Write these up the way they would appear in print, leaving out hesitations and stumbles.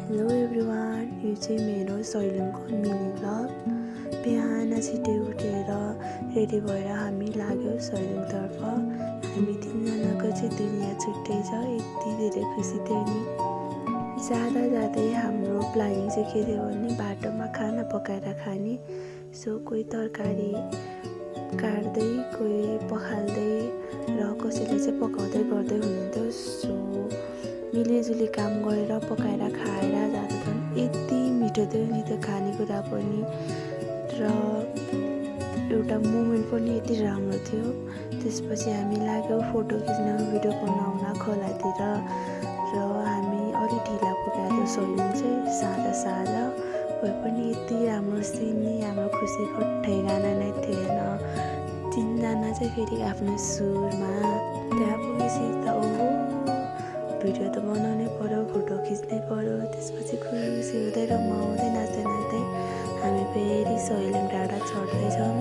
Hello everyone, यो चाहिँ मेरो सैलुङको मिनी भ्लग। बिहान छिटै उठेर रेडी भएर हामी लाग्यौँ सैलुङतर्फ। हामी तिनजनाको चाहिँ दुनियाँ छुट्टै छ, यति धेरै खुसी थियो नि। जाँदा जाँदै हाम्रो प्लानिङ चाहिँ के थियो भने बाटोमा खाना पकाएर खाने। सो कोही तरकारी काट्दै कोही पखाल्दै र कसैले चाहिँ पकाउँदै गर्दै हुनुहुन्थ्यो। सो मिलिजुली काम गरेर पकाएर खाएर जाँदा झन् यति मिठो थियो नि त्यो खानेकुरा पनि, र एउटा मोमेन्ट पनि यति राम्रो थियो। त्यसपछि हामी लाग्यौँ फोटो खिच्न, भिडियो बनाउन खोलातिर, र हामी अलि ढिला पुगेको थियो। सैलुङ चाहिँ साँझ भए पनि यति राम्रो सिन नि, हाम्रो खुसीको ठेगाना नै थिएन। तिनजना चाहिँ फेरि आफ्नो सुरमा त्यहाँ पुगेपछि त ओहो भिडियो त बनाउनै पर्यो, फोटो खिच्नै पर्यो। त्यसपछि खुसी हुँदै रमाउँदै नाच्दै हामी फेरि सैलुङ डाँडा चढ्दैछौँ।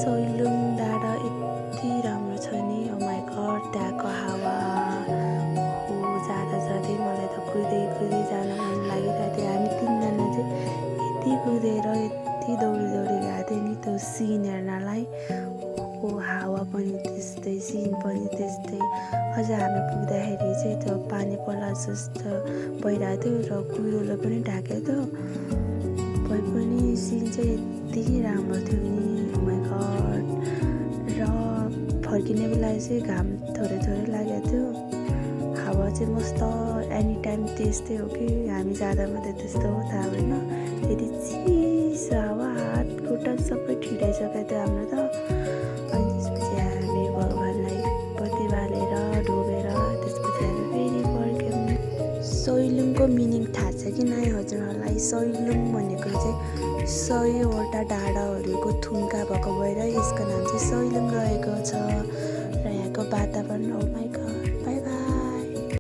सैलुङ डाँडा यति राम्रो छ नि, ओ माई गड, त्यहाँको हावा जाँदा जाँदै मलाई त कुदै जान मन लागिरहेको थियो। हामी तिनजना चाहिँ यति कुदेर यति दौडी गएको थियो नि त्यो सिन हेर्नलाई। हावा पनि त्यस्तै, सिन पनि त्यस्तै। अझ हामी पुग्दाखेरि चाहिँ त्यो पानी पर्ला जस्तो भइरहेको थियो र कुहिरोले पनि ढाकेको थियो। भए पनि सिन चाहिँ यति राम्रो थियो नि, ओ माई गड। र फर्किने बेला चाहिँ घाम थोरै लागेको थियो। हावा चाहिँ मस्त एनी टाइम त्यस्तै हो कि हामी जाँदा मात्रै त्यस्तो हो थाहा भएन। यति चिसो हावा, हात खुट्टा सबै ठिटाइसकेको थियो हाम्रो त। अनि त्यसपछि हामी भगवान्लाई बत्ती बालेर ढोगेर त्यसपछि हामी फेरि फर्क्यौँ। सैलुङको मिनिङ थाहा छ कि नै हजुरहरूलाई? सैलुङ भनेको चाहिँ 100वटा डाँडाहरूको थुम्का भएको भएर यसको नाम चाहिँ सैलुङ रहेको छ। र यहाँको वातावरण, ओ माई गड, बाई बाई।